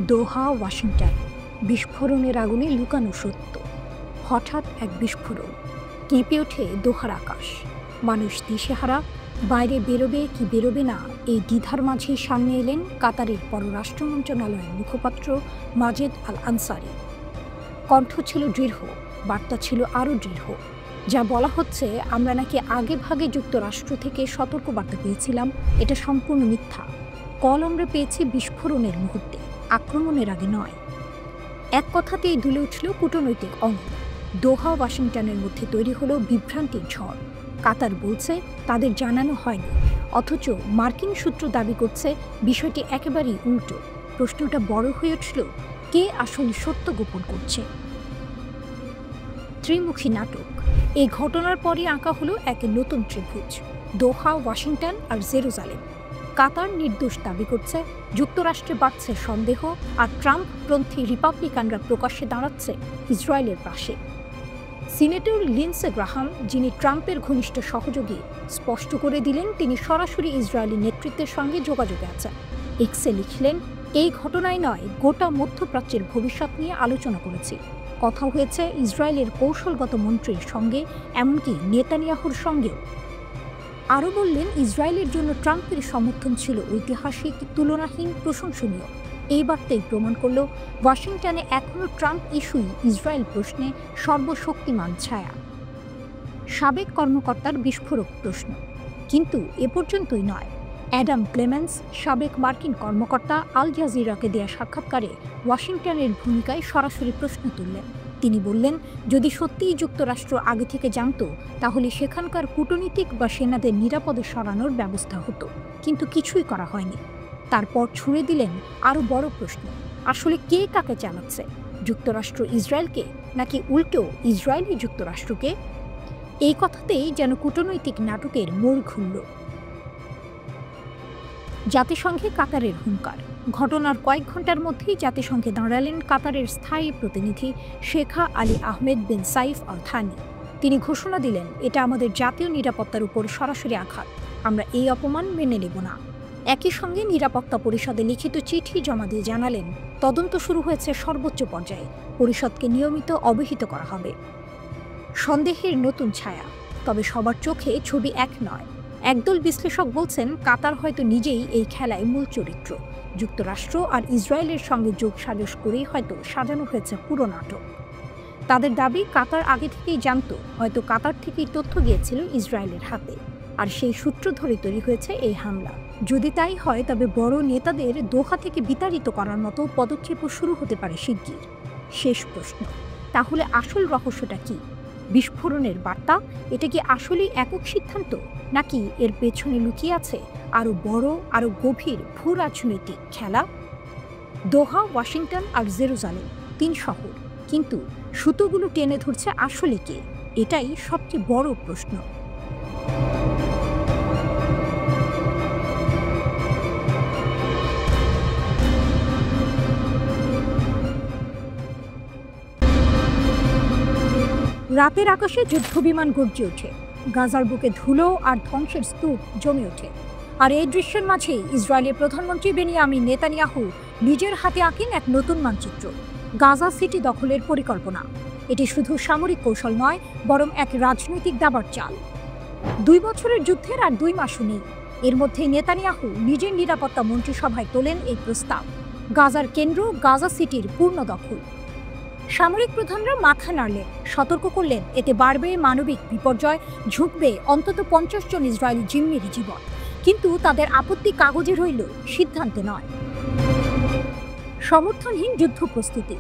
দোহা, Washington, বিস্ফোরণের আগুনে লুকানো সত্য। হঠাৎ এক বিস্ফোরণ, কেঁপে ওঠে দোহার আকাশ। মানুষ দিশেহারা, বাইরে বেরোবে কি বেরোবে না এই দ্বিধার মাঝেই সামনে এলেন কাতারের পররাষ্ট্র মন্ত্রণালয়ের মুখপাত্র মাজেদ আল আনসারি। কণ্ঠ ছিল দৃঢ়, বার্তা ছিল আরও দৃঢ়। যা বলা হচ্ছে, আমরা নাকি আগে ভাগে যুক্তরাষ্ট্র থেকে সতর্কবার্তা পেয়েছিলাম, এটা সম্পূর্ণ মিথ্যা। কল আমরা পেয়েছি বিস্ফোরণের মুহূর্তে, আক্রমণের আগে নয়। এক কথাতেই দুলে উঠল কূটনৈতিক অঙ্গন। দোহা ওয়াশিংটনের মধ্যে তৈরি হলো বিভ্রান্তির ঝড়। কাতার বলছে তাদের জানানো হয়নি, অথচ মার্কিন সূত্র দাবি করছে বিষয়টি একেবারেই উল্টো। প্রশ্নটা বড় হয়ে উঠল, কে আসলে সত্য গোপন করছে? ত্রিমুখী নাটক। এই ঘটনার পরই আঁকা হলো এক নতুন ত্রিভুজ, দোহা, ওয়াশিংটন আর জেরুজালেম। কাতার নির্দোষ দাবি করছে, যুক্তরাষ্ট্রে বাড়ছে সন্দেহ, আর ট্রাম্পপন্থী রিপাবলিকানরা প্রকাশ্যে দাঁড়াচ্ছে ইসরায়েলের পাশে। সিনেটর লিন্ডসে গ্রাহাম, যিনি ট্রাম্পের ঘনিষ্ঠ সহযোগী, স্পষ্ট করে দিলেন তিনি সরাসরি ইসরায়েলি নেতৃত্বের সঙ্গে যোগাযোগে আছেন। এক্সে লিখলেন, এই ঘটনায় নয়, গোটা মধ্যপ্রাচ্যের ভবিষ্যৎ নিয়ে আলোচনা করেছি। কথা হয়েছে ইসরায়েলের কৌশলগত মন্ত্রীর সঙ্গে, এমনকি নেতানিয়াহুর সঙ্গেও। আরও বললেন, ইসরায়েলের জন্য ট্রাম্পের সমর্থন ছিল ঐতিহাসিক, তুলনাহীন, প্রশংসনীয়। এই বার্তাই প্রমাণ করল ওয়াশিংটনে এখনও ট্রাম্প ইস্যুই ইসরায়েল প্রশ্নে সর্বশক্তিমান ছায়া। সাবেক কর্মকর্তার বিস্ফোরক প্রশ্ন। কিন্তু এ পর্যন্তই নয়। অ্যাডাম ক্লেমেন্স, সাবেক মার্কিন কর্মকর্তা, আল জাজিরাকে দেয়া সাক্ষাৎকারে ওয়াশিংটনের ভূমিকায় সরাসরি প্রশ্ন তুললেন। তিনি বললেন, যদি সত্যিই যুক্তরাষ্ট্র আগে থেকে জানত, তাহলে সেখানকার কূটনীতিক বা সেনাদের নিরাপদে সরানোর ব্যবস্থা হতো, কিন্তু কিছুই করা হয়নি। তারপর ছুঁড়ে দিলেন আরও বড় প্রশ্ন, আসলে কে কাকে চালাচ্ছে? যুক্তরাষ্ট্র ইসরায়েলকে, নাকি উল্টো ইসরায়েলই যুক্তরাষ্ট্রকে? এই কথাতেই যেন কূটনৈতিক নাটকের মোড় ঘুরল। জাতিসংঘে কাতারের হুঙ্কার। ঘটনার কয়েক ঘন্টার মধ্যেই জাতিসংঘে দাঁড়ালেন কাতারের স্থায়ী প্রতিনিধি শেখা আলী আহমেদ বিন সাইফ আল থানি। তিনি ঘোষণা দিলেন, এটা আমাদের জাতীয় নিরাপত্তার উপর সরাসরি আঘাত, আমরা এই অপমান মেনে নেব না। একই সঙ্গে নিরাপত্তা পরিষদে লিখিত চিঠি জমা দিয়ে জানালেন, তদন্ত শুরু হয়েছে সর্বোচ্চ পর্যায়ে, পরিষদকে নিয়মিত অবহিত করা হবে। সন্দেহের নতুন ছায়া, তবে সবার চোখে ছবি এক নয়। একদল বিশ্লেষক বলছেন, কাতার হয়তো নিজেই এই খেলায় মূল চরিত্র। যুক্তরাষ্ট্র আর ইসরায়েলের সঙ্গে যোগসাজশ করেই হয়তো সাজানো হয়েছে পুরো নাটক। তাদের দাবি, কাতার আগে থেকেই জানত, হয়তো কাতার থেকেই তথ্য গিয়েছিল ইসরায়েলের হাতে, আর সেই সূত্র ধরে তৈরি হয়েছে এই হামলা। যদি তাই হয়, তবে বড় নেতাদের দোহা থেকে বিতাড়িত করার মতো পদক্ষেপও শুরু হতে পারে শিগগির। শেষ প্রশ্ন, তাহলে আসল রহস্যটা কি? বিস্ফোরণের বার্তা, এটা কি আসলেই একক সিদ্ধান্ত, নাকি এর পেছনে লুকিয়ে আছে আরও বড়, আরও গভীর ভূ রাজনৈতিক খেলা? দোহা, ওয়াশিংটন আর জেরুজালেম, 3 শহর, কিন্তু সুতোগুলো টেনে ধরছে আসলে কে? এটাই সবচেয়ে বড় প্রশ্ন। রাতের আকাশে যুদ্ধবিমান গর্জে ওঠে, গাজার বুকে ধুলো আর ধ্বংসের স্তূপ জমে ওঠে। আর এই দৃশ্যের মাঝেই ইসরায়েলের প্রধানমন্ত্রী বেনিয়ামিন নেতানিয়াহু নিজের হাতে আঁকেন এক নতুন মানচিত্র, গাজা সিটি দখলের পরিকল্পনা। এটি শুধু সামরিক কৌশল নয়, বরং এক রাজনৈতিক দাবার চাল। 2 বছরের যুদ্ধের আর 2 মাসও নেই। এর মধ্যেই নেতানিয়াহু নিজের নিরাপত্তা মন্ত্রিসভায় তোলেন এই প্রস্তাব, গাজার কেন্দ্র গাজা সিটির পূর্ণ দখল। সামরিক প্রধানরা মাথা নাড়লেন, সতর্ক করলেন, এতে বাড়বে মানবিক বিপর্যয়, ঝুঁকবে অন্তত 50 জন ইসরায়েলি জিম্মির জীবন। কিন্তু তাদের আপত্তি কাগজে রইল, সিদ্ধান্তে নয়। সমর্থনহীন যুদ্ধ প্রস্তুতি।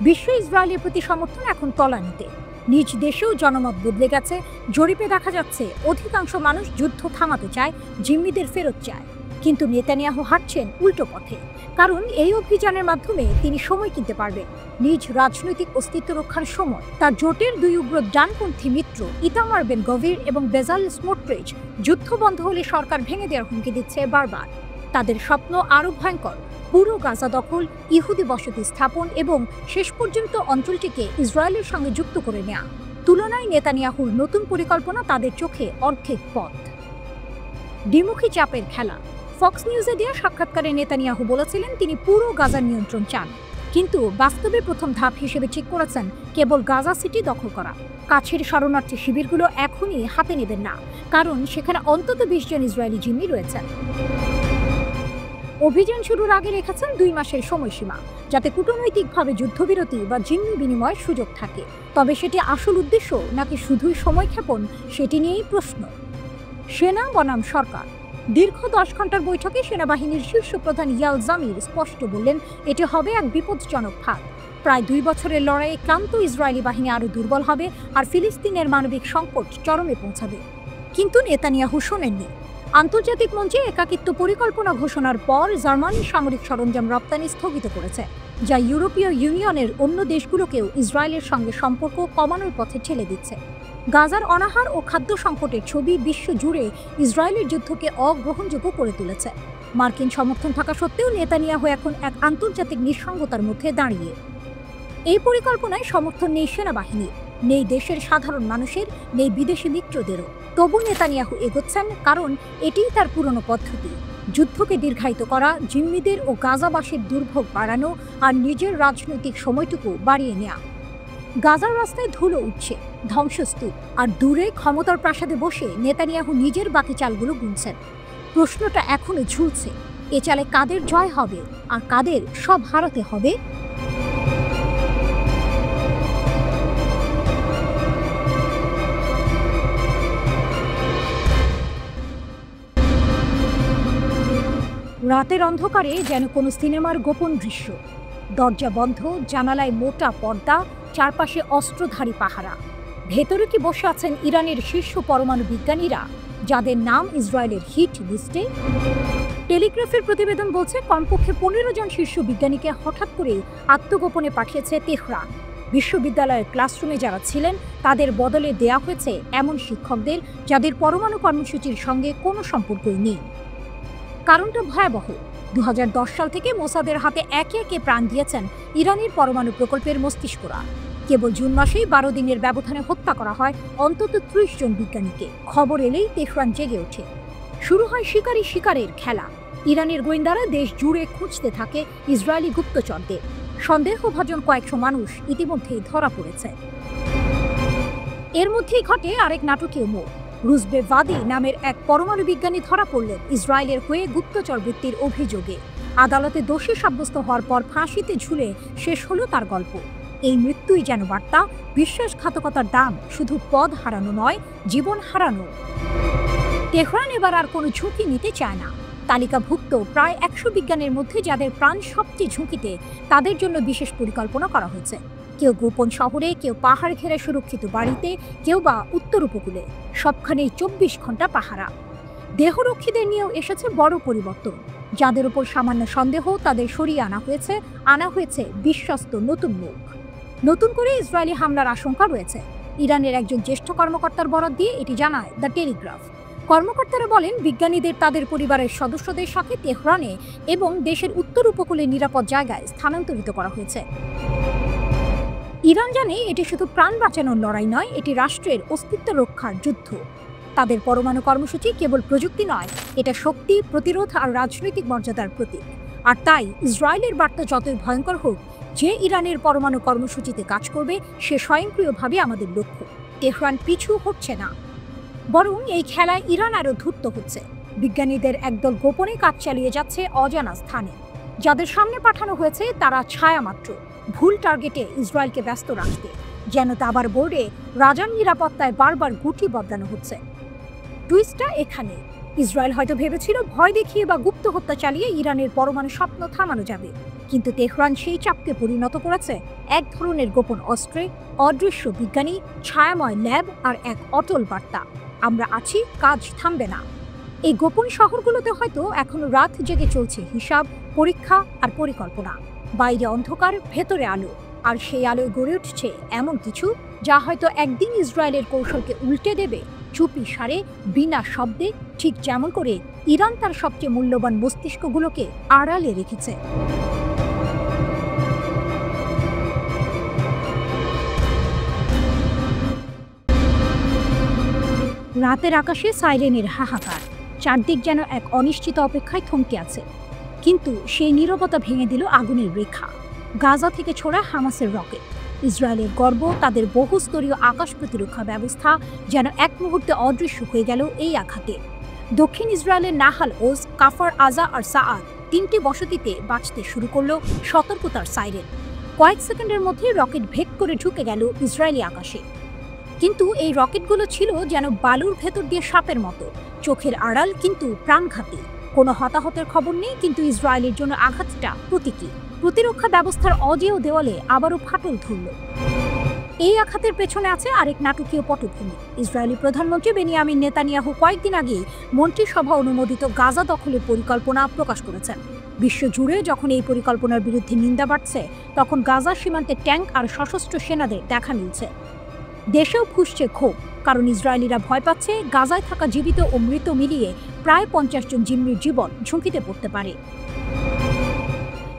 বিশ্ব ইসরায়েলের প্রতি সমর্থন এখন তলানিতে। নিজ দেশেও জনমত বদলে গেছে। জরিপে দেখা যাচ্ছে, অধিকাংশ মানুষ যুদ্ধ থামাতে চায়, জিম্মিদের ফেরত চায়। কিন্তু নেতানিয়াহু হাঁটছেন উল্টো পথে, কারণ এই অভিযানের মাধ্যমে তিনি সময় কিনতে পারবেন, নিজ রাজনৈতিক অস্তিত্ব রক্ষার সময়। তার জোটের 2 উগ্র ডানপন্থী মিত্র ইতামার বেন গভির এবং বেজালেল স্মোট্রিচ যুদ্ধ বন্ধ হলে সরকার ভেঙে দেওয়ার হুমকি দিচ্ছে বারবার। তাদের স্বপ্ন আরও ভয়ঙ্কর, পুরো গাজা দখল, ইহুদি বসতি স্থাপন এবং শেষ পর্যন্ত অঞ্চলটিকে ইসরায়েলের সঙ্গে যুক্ত করে নেওয়া। তুলনায় নেতানিয়াহুর নতুন পরিকল্পনা তাদের চোখে অর্ধেক পথ। দ্বিমুখী চাপের খেলা। ফক্স নিউজে দেওয়া সাক্ষাৎকারে নেতানিয়াহু বলেছিলেন তিনি পুরো গাজার নিয়ন্ত্রণ চান, কিন্তু বাস্তবে প্রথম ধাপ হিসেবে ঠিক করেছেন কেবল গাজা সিটি দখল করা। কাছের শরণার্থী শিবিরগুলো এখনই হাতে নেবেন না, কারণ সেখানে অন্তত 20 জন ইসরায়েলি জিম্মি রয়েছেন। অভিযান শুরুর আগে রেখেছেন 2 মাসের সময়সীমা, যাতে কূটনৈতিকভাবে যুদ্ধবিরতি বা জিম্মি বিনিময়ের সুযোগ থাকে। তবে সেটি আসল উদ্দেশ্য নাকি শুধুই সময়ক্ষেপণ, সেটি নিয়েই প্রশ্ন। সেনা বনাম সরকার। দীর্ঘ 10 ঘন্টার বৈঠকে সেনাবাহিনীর শীর্ষ প্রধান ইয়াল জামির স্পষ্ট বললেন এটি হবে এক বিপজ্জনক ফাঁদ। প্রায় 2 বছরের লড়াইয়ে ক্লান্ত ইসরায়েলি বাহিনী আরও দুর্বল হবে আর ফিলিস্তিনের মানবিক সংকট চরমে পৌঁছাবে। কিন্তু নেতানিয়াহু শোনেননি। আন্তর্জাতিক মঞ্চে একাকিত্ব পরিকল্পনা ঘোষণার পর জার্মানি সামরিক সরঞ্জাম রপ্তানি স্থগিত করেছে, যা ইউরোপীয় ইউনিয়নের অন্য দেশগুলোকেও ইসরায়েলের সঙ্গে সম্পর্ক কমানোর পথে ঠেলে দিচ্ছে। গাজার অনাহার ও খাদ্য সংকটের ছবি বিশ্ব জুড়ে ইসরায়েলের যুদ্ধকে অগ্রহণযোগ্য করে তুলেছে। মার্কিন সমর্থন থাকা সত্ত্বেও নেতানিয়াহু এখন এক আন্তর্জাতিক নিঃসঙ্গতার মধ্যে দাঁড়িয়ে। এই পরিকল্পনায় সমর্থন নেই সেনাবাহিনীর, নেই দেশের সাধারণ মানুষের, নেই বিদেশি মিত্রদেরও। তবু নেতানিয়াহু এগোচ্ছেন, কারণ এটিই তার পুরনো পদ্ধতি: যুদ্ধকে দীর্ঘায়িত করা, জিম্মিদের ও গাজাবাসীর দুর্ভোগ বাড়ানো আর নিজের রাজনৈতিক সময়টুকু বাড়িয়ে নেওয়া। গাজার রাস্তায় ধুলো উঠছে, ধ্বংসস্তূপ, আর দূরে ক্ষমতার প্রাসাদে বসে নেতানিয়াহু নিজের বাকি চালগুলো গুনছেন। প্রশ্নটা এখনো ঝুলছে, এ চালে কাদের জয় হবে আর কাদের সব হারাতে হবে? রাতের অন্ধকারে যেন কোনো সিনেমার গোপন দৃশ্য। দরজা বন্ধ, জানালায় মোটা পর্দা, চারপাশে অস্ত্রধারী পাহারা। ভেতরে কি বসে আছেন ইরানের শীর্ষ পরমাণু বিজ্ঞানীরা, যাদের নাম ইসরায়েলের হিট লিস্টে? টেলিগ্রাফের প্রতিবেদন বলছে কমপক্ষে 15 জন শীর্ষ বিজ্ঞানীকে হঠাৎ করে আত্মগোপনে পাঠিয়েছে তেহরান। বিশ্ববিদ্যালয়ের ক্লাসরুমে যারা ছিলেন তাদের বদলে দেয়া হয়েছে এমন শিক্ষকদের যাদের পরমাণু কর্মসূচির সঙ্গে কোনো সম্পর্কই নেই। কারণটা ভয়াবহ। 2010 সাল থেকে মোসাদের হাতে একে একে প্রাণ দিয়েছেন ইরানের পরমাণু প্রকল্পের মস্তিষ্করা। কেবল জুন মাসেই 12 দিনের ব্যবধানে হত্যা করা হয় অন্তত 30 জন বিজ্ঞানীকে। খবর এলেই তেহরান জেগে ওঠে। শুরু হয় শিকারী শিকারের খেলা। ইরানের গোয়েন্দারা দেশ জুড়ে খুঁজতে থাকে ইসরায়েলি গুপ্তচরদের। সন্দেহভাজন কয়েকশো মানুষ ইতিমধ্যেই ধরা পড়েছে। এর মধ্যেই ঘটে আরেক নাটকীয় মোড়। রুজবে ভাদি নামের এক পরমাণু বিজ্ঞানী ধরা পড়লেন ইসরায়েলের হয়ে গুপ্তচর বৃত্তির অভিযোগে। আদালতে দোষী সাব্যস্ত হওয়ার পর ফাঁসিতে ঝুলে শেষ হলো তার গল্প। এই মৃত্যুই যেন বার্তা, বিশ্বাসঘাতকতার দাম শুধু পদ হারানো নয়, জীবন হারানো। তেহরান এবার আর কোনো ঝুঁকি নিতে চায় না। তালিকাভুক্ত প্রায় 100 বিজ্ঞানীর মধ্যে যাদের প্রাণ সবচেয়ে ঝুঁকিতে, তাদের জন্য বিশেষ পরিকল্পনা করা হয়েছে। কেউ গোপন শহরে, কেউ পাহাড় ঘেরা সুরক্ষিত বাড়িতে, কেউ বা উত্তর উপকূলে। সবখানেই 24 ঘন্টা পাহারা। দেহরক্ষীদের নিয়েও এসেছে বড় পরিবর্তন। যাদের উপর সামান্য সন্দেহ, তাদের সরিয়ে আনা হয়েছে বিশ্বস্ত নতুন মুখ। নতুন করে ইসরায়েলি হামলার আশঙ্কা রয়েছে। ইরানের একজন জ্যেষ্ঠ কর্মকর্তার বরাত দিয়ে এটি জানায় দ্য টেলিগ্রাফ। কর্মকর্তারা বলেন, বিজ্ঞানীদের তাদের পরিবারের সদস্যদের সাথে তেহরানে এবং দেশের উত্তর উপকূলে নিরাপদ জায়গায় স্থানান্তরিত করা হয়েছে। ইরান জানে এটি শুধু প্রাণ বাঁচানোর লড়াই নয়, এটি রাষ্ট্রের অস্তিত্ব রক্ষার যুদ্ধ। তাদের পরমাণু কর্মসূচি কেবল প্রযুক্তি নয়, এটা শক্তি, প্রতিরোধ আর রাজনৈতিক মর্যাদার প্রতীক। আর তাই ইসরায়েলের বার্তা যতই ভয়ঙ্কর হোক, যে ইরানের পরমাণু কর্মসূচিতে কাজ করবে সে স্বয়ংক্রিয়ভাবে আমাদের লক্ষ্য। তেহরান পিছু হচ্ছে না, বরং এই খেলায় ইরান আরও ধূর্ত হচ্ছে। বিজ্ঞানীদের একদল গোপনে কাজ চালিয়ে যাচ্ছে অজানা স্থানে। যাদের সামনে পাঠানো হয়েছে তারা ছায়া মাত্র, ভুল টার্গেটে ইসরায়েলকে ব্যস্ত রাখতে। যেন দাবার বোর্ডে রাজার নিরাপত্তায় বারবার গুটি বদলানো হচ্ছে। টুইস্টটা এখানে, ইসরায়েল হয়তো ভেবেছিল ভয় দেখিয়ে বা গুপ্ত হত্যা চালিয়ে ইরানের পরমাণু স্বপ্ন থামানো যাবে, কিন্তু তেহরান সেই চাপকে পরিণত করেছে এক ধরনের গোপন অস্ত্রে, অদৃশ্য বিজ্ঞানী, ছায়াময় ল্যাব আর এক অটল বার্তা: আমরা আছি, কাজ থামবে না। এই গোপন শহরগুলোতে হয়তো এখনো রাত জেগে চলছে হিসাব, পরীক্ষা আর পরিকল্পনা। বাইরে অন্ধকার, ভেতরে আলো, আর সেই আলোয় গড়ে উঠছে এমন কিছু যা হয়তো একদিন ইসরায়েলের কৌশলকে উল্টে দেবে, চুপি সারে, বিনা শব্দে, ঠিক যেমন করে ইরান তার সবচেয়ে মূল্যবান মস্তিষ্কগুলোকে আড়ালে রেখেছে। রাতের আকাশে সাইরেনের হাহাকার, চারদিক যেন এক অনিশ্চিত অপেক্ষায় থমকে আছে। কিন্তু সেই নীরবতা ভেঙে দিল আগুনের রেখা। গাজা থেকে ছোড়া হামাসের রকেট, ইসরায়েলের গর্ব, তাদের বহুস্তরীয় আকাশ প্রতিরক্ষা ব্যবস্থা যেন এক মুহূর্তে অদৃশ্য হয়ে গেল এই আঘাতে। দক্ষিণ ইসরায়েলের নাহাল ওজ, কাফার আজা আর সাআদ তিনটি বসতিতে বাজতে শুরু করল সতর্কতার সাইরেন। কয়েক সেকেন্ডের মধ্যে রকেট ভেদ করে ঢুকে গেল ইসরায়েলি আকাশে। কিন্তু এই রকেটগুলো ছিল যেন বালুর ভেতর দিয়ে সাপের মতো, চোখের আড়াল কিন্তু প্রাণঘাতী। কোনো হতাহতের খবর নেই, কিন্তু ইসরায়েলের জন্য আঘাতটা প্রতীকী। প্রতিরক্ষা ব্যবস্থার অজেয় দেওয়ালে আবারও ফাটল ধরল। এই আঘাতের পেছনে আছে আরেক নাটকীয় পটভূমি। ইসরায়েলি প্রধানমন্ত্রী বেনিয়ামিন নেতানিয়াহু কয়েকদিন আগে মন্ত্রিসভা অনুমোদিত গাজা দখলের পরিকল্পনা প্রকাশ করেছেন। বিশ্বজুড়ে যখন এই পরিকল্পনার বিরুদ্ধে নিন্দা বাড়ছে, তখন গাজা সীমান্তে ট্যাঙ্ক আর সশস্ত্র সেনাদের দেখা মিলছে। দেশেও ফুঁসছে ক্ষোভ, কারণ ইসরায়েলিরা ভয় পাচ্ছে গাজায় থাকা জীবিত ও মৃত মিলিয়ে প্রায় 50 জন জিম্মির জীবন ঝুঁকিতে পড়তে পারে।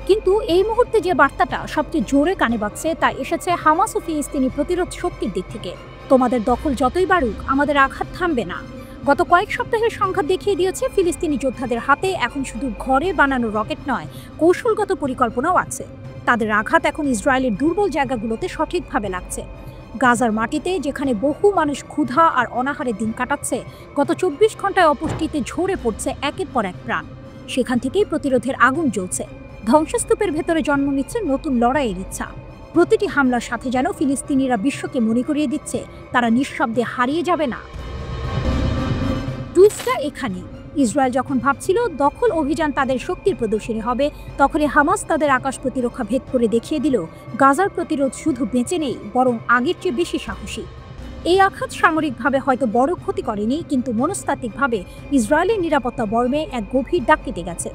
কিন্তু এই মুহূর্তে যে বার্তাটা সবচেয়ে জোরে কানে বাজছে, তা এসেছে হামাস ও ফিলিস্তিনি প্রতিরোধ শক্তির দিক থেকে। তোমাদের দখল যতই বাড়ুক, আমাদের আঘাত থামবে না। গত কয়েক সপ্তাহের সংঘাত দেখিয়ে দিয়েছে ফিলিস্তিনি যোদ্ধাদের হাতে এখন শুধু ঘরে বানানো রকেট নয়, কৌশলগত পরিকল্পনাও আছে। তাদের আঘাত এখন ইসরায়েলের দুর্বল জায়গাগুলোতে সঠিকভাবে লাগছে। গাজার মাটিতে যেখানে বহু মানুষ ক্ষুধা আর অনাহারে দিন কাটাচ্ছে, গত 24 ঘন্টায় অপুষ্টিতে ঝরে পড়ছে একের পর এক প্রাণ। সেখান থেকেই প্রতিরোধের আগুন জ্বলছে। ধ্বংসস্তূপের ভেতরে জন্ম নিচ্ছে নতুন লড়াইয়ের ইচ্ছা। প্রতিটি হামলার সাথে যেন ফিলিস্তিনিরা বিশ্বকে মনে করিয়ে দিচ্ছে তারা নিঃশব্দে হারিয়ে যাবে না। টুইস্টটা এখানে, ইসরায়েল যখন ভাবছিল দখল অভিযান তাদের শক্তির প্রদর্শনী হবে, তখনই হামাস তাদের আকাশ প্রতিরক্ষা ভেদ করে দেখিয়ে দিল গাজার প্রতিরোধ শুধু বেঁচে নেই, বরং আগের চেয়ে বেশি সাহসী। এই আঘাত সামরিকভাবে হয়তো বড় ক্ষতি করেনি, কিন্তু মনস্তাত্ত্বিকভাবে ইসরায়েলের নিরাপত্তা বর্মে এক গভীর দাগ কেটে গেছে।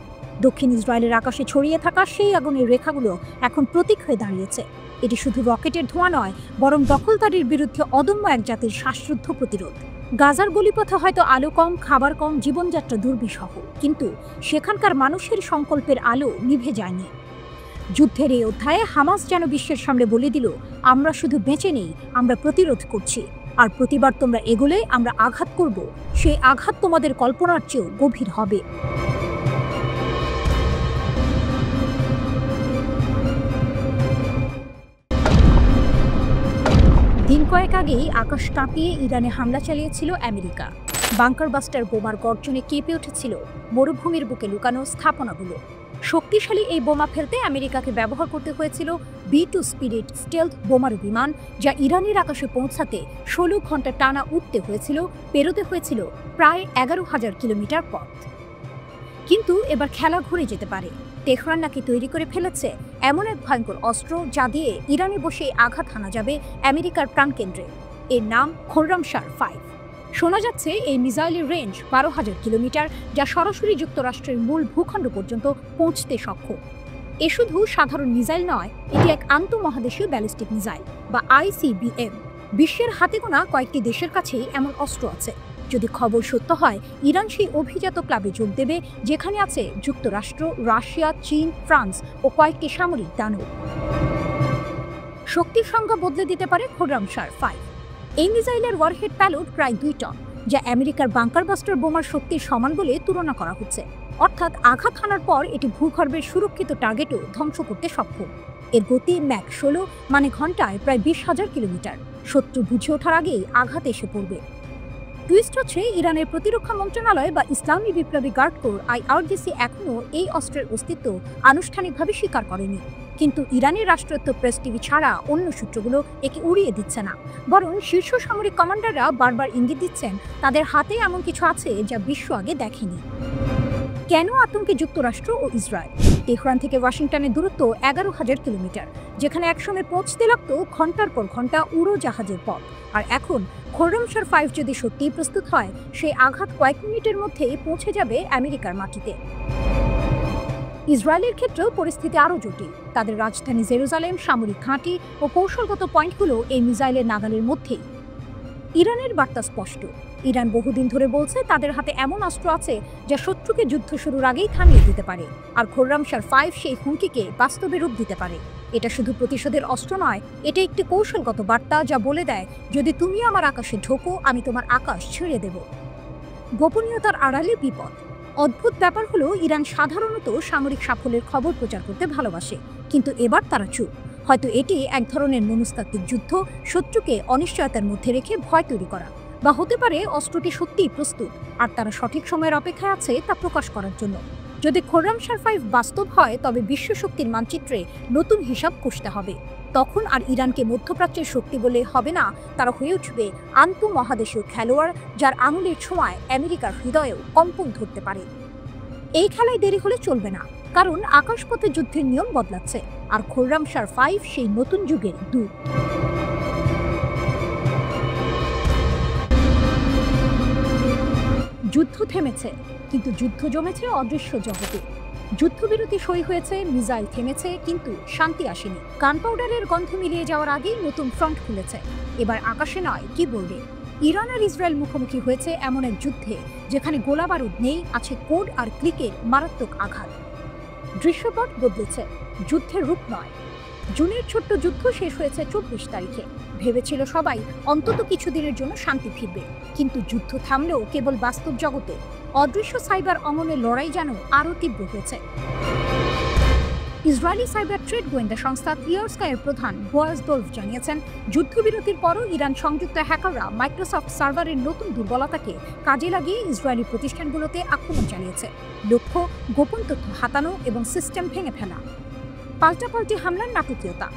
দক্ষিণ ইসরায়েলের আকাশে ছড়িয়ে থাকা সেই আগুনের রেখাগুলো এখন প্রতীক হয়ে দাঁড়িয়েছে। এটি শুধু রকেটের ধোঁয়া নয়, বরং দখলদারির বিরুদ্ধে অদম্য এক জাতির শ্বাসরুদ্ধ প্রতিরোধ। গাজার গলিপথে হয়তো আলো কম, খাবার কম, জীবনযাত্রা দুর্বিষহ, কিন্তু সেখানকার মানুষের সংকল্পের আলো নিভে যায়নি। যুদ্ধের এই অধ্যায়ে হামাস যেন বিশ্বের সামনে বলে দিল, আমরা শুধু বেঁচে নেই, আমরা প্রতিরোধ করছি। আর প্রতিবার তোমরা এগোলে আমরা আঘাত করব। সেই আঘাত তোমাদের কল্পনার চেয়েও গভীর হবে। দিন কয়েক আগেই আকাশ কাঁপিয়ে ইরানে হামলা চালিয়েছিল আমেরিকা। বাংকার বাস্টার বোমার গর্জনে কেঁপে উঠেছিল মরুভূমির বুকে লুকানো স্থাপনাগুলো। শক্তিশালী এই বোমা ফেলতে আমেরিকাকে ব্যবহার করতে হয়েছিল B-2 স্পিরিট স্টেলথ বোমারু বিমান, যা ইরানের আকাশে পৌঁছাতে 16 ঘন্টা টানা উঠতে হয়েছিল, পেরোতে হয়েছিল প্রায় 11,000 কিলোমিটার পথ। কিন্তু এবার খেলা ঘুরে যেতে পারে। তেহরান নাকি তৈরি করে ফেলেছে এমন এক ভয়ঙ্কর অস্ত্র, যা দিয়ে ইরানে বসে আঘাত হানা যাবে আমেরিকার প্রাণকেন্দ্রে। এর নাম খোররামশার 5। শোনা যাচ্ছে এই মিসাইলের রেঞ্জ 12,000 কিলোমিটার, যা সরাসরি যুক্তরাষ্ট্রের মূল ভূখণ্ড পর্যন্ত পৌঁছতে সক্ষম। এ শুধু সাধারণ মিসাইল নয়, এটি এক আন্তঃমহাদেশীয় ব্যালিস্টিক মিসাইল বা ICBM। বিশ্বের হাতে গোনা কয়েকটি দেশের কাছেই এমন অস্ত্র আছে। যদি খবর সত্য হয়, ইরান সেই অভিজাত ক্লাবে যোগ দেবে যেখানে আছে যুক্তরাষ্ট্র, রাশিয়া, চীন, ফ্রান্স ও কয়েকটি সামরিক দানব। শক্তির সংখ্যা বদলে দিতে পারে খোররামশার 5। এই মিসাইলের ওয়ারহেড প্যালোড প্রায় 2 টন, যা আমেরিকার বাংকার বাস্টার বোমার শক্তির সমান বলে তুলনা করা হচ্ছে। অর্থাৎ আঘাত হানার পর এটি ভূগর্ভের সুরক্ষিত টার্গেটও ধ্বংস করতে সক্ষম। এর গতি ম্যাক 16, মানে ঘন্টায় প্রায় 20,000 কিলোমিটার। শত্রু বুঝে ওঠার আগেই আঘাত এসে পড়বে। টুইস্ট হচ্ছে, ইরানের প্রতিরক্ষা মন্ত্রণালয় বা ইসলামী বিপ্লবী গার্ড কোর IRGC এখনও এই অস্ত্রের অস্তিত্ব আনুষ্ঠানিকভাবে স্বীকার করেনি। কিন্তু ইরানের রাষ্ট্রায়ত্ত প্রেস টিভি ছাড়া অন্য সূত্রগুলো একে উড়িয়ে দিচ্ছে না, বরং শীর্ষ সামরিক কমান্ডাররা বারবার ইঙ্গিত দিচ্ছেন তাদের হাতে এমন কিছু আছে যা বিশ্ব আগে দেখেনি। কেন আতঙ্কে যুক্তরাষ্ট্র ও ইসরায়েল? তেহরান থেকে ওয়াশিংটনের দূরত্ব 11,000 কিলোমিটার, যেখানে একসময় পৌঁছতে লাগত ঘন্টার পর ঘন্টা উড়োজাহাজের পথ। আর এখন খোররামশার 5 যদি সত্যিই প্রস্তুত হয়, সেই আঘাত কয়েক মিনিটের মধ্যেই পৌঁছে যাবে আমেরিকার মাটিতে। ইসরায়েলের ক্ষেত্রেও পরিস্থিতি আরও জটিল। তাদের রাজধানী জেরুজালেম, সামরিক ঘাঁটি ও কৌশলগত পয়েন্টগুলো এই মিসাইলের নাগালের মধ্যেই। ইরানের বার্তা স্পষ্ট, ইরান বহুদিন ধরে বলছে তাদের হাতে এমন অস্ত্র আছে যা শত্রুকে যুদ্ধ শুরুর আগেই থামিয়ে দিতে পারে, আর খোররামশার 5 সেই হুমকিকে বাস্তবে রূপ দিতে পারে। এটা শুধু প্রতিশোধের অস্ত্র নয়, এটা একটি কৌশলগত বার্তা যা বলে দেয়, যদি তুমি আমার আকাশে ঢোকো, আমি তোমার আকাশ ছেড়ে দেব। গোপনীয়তার আড়ালে বিপদ। অদ্ভুত ব্যাপার হলো, ইরান সাধারণত সামরিক সাফল্যের খবর প্রচার করতে ভালোবাসে, কিন্তু এবার তারা চুপ। হয়তো এটি এক ধরনের মনস্তাত্ত্বিক যুদ্ধ, শত্রুকে অনিশ্চয়তার মধ্যে রেখে ভয় তৈরি করা, বা হতে পারে অস্ত্রটি সত্যিই প্রস্তুত আর তারা সঠিক সময়ের অপেক্ষায় আছে তা প্রকাশ করার জন্য। যদি খোররামশাহ 5 বাস্তব হয়, তবে বিশ্ব শক্তির মানচিত্রে নতুন হিসাব কষতে হবে। তখন আর ইরানকে মধ্যপ্রাচ্যের শক্তি বলে হবে না, তারা হয়ে উঠবে আন্তঃমহাদেশীয় খেলোয়াড়, যার আঙুলের ছোঁয়ায় আমেরিকার হৃদয়েও কম্পন ধরতে পারে। এই খেলায় দেরি হলে চলবে না, কারণ আকাশপথে যুদ্ধের নিয়ম বদলাচ্ছে, আর খোররামশাহ 5 সেই নতুন যুগের দূত। যুদ্ধ থেমেছে, কিন্তু যুদ্ধ জমেছে অদৃশ্য জগতে। যুদ্ধবিরতি সই হয়েছে, মিসাইল থেমেছে, কিন্তু শান্তি আসেনি। গানপাউডারের গন্ধ মিলিয়ে যাওয়ার আগেই নতুন ফ্রন্ট খুলেছে। এবার আকাশে নয়, কিবোর্ডে। ইরান আর ইসরায়েল মুখোমুখি হয়েছে এমন এক যুদ্ধে যেখানে গোলাবারুদ নেই, আছে কোড আর ক্লিকের মারাত্মক আঘাত। দৃশ্যপট বদলেছে, যুদ্ধের রূপ নয়। জুনের ছোট্ট যুদ্ধ শেষ হয়েছে 24 তারিখে। ভেবেছিল সবাই অন্তত কিছুদিনের জন্য শান্তি ফিরবে, কিন্তু যুদ্ধ থামলেও কেবল বাস্তব জগতে। অদৃশ্য সাইবার অমনের লড়াই যেন আরও তীব্র হয়েছে। ইসরায়েলি সাইবার ট্রেড গোয়েন্দা সংস্থা ক্লিয়ার স্কাইয়ের প্রধান বোয়াজ দোলফ জানিয়েছেন, যুদ্ধবিরতির পরও ইরান সংযুক্ত হ্যাকাররা মাইক্রোসফট সার্ভারের নতুন দুর্বলতাকে কাজে লাগিয়ে ইসরায়েলি প্রতিষ্ঠানগুলোতে আক্রমণ চালিয়েছে। লক্ষ্য গোপন তথ্য হাতানো এবং সিস্টেম ভেঙে ফেলা। পাল্টাপাল্টি হামলার নাটকীয়তা।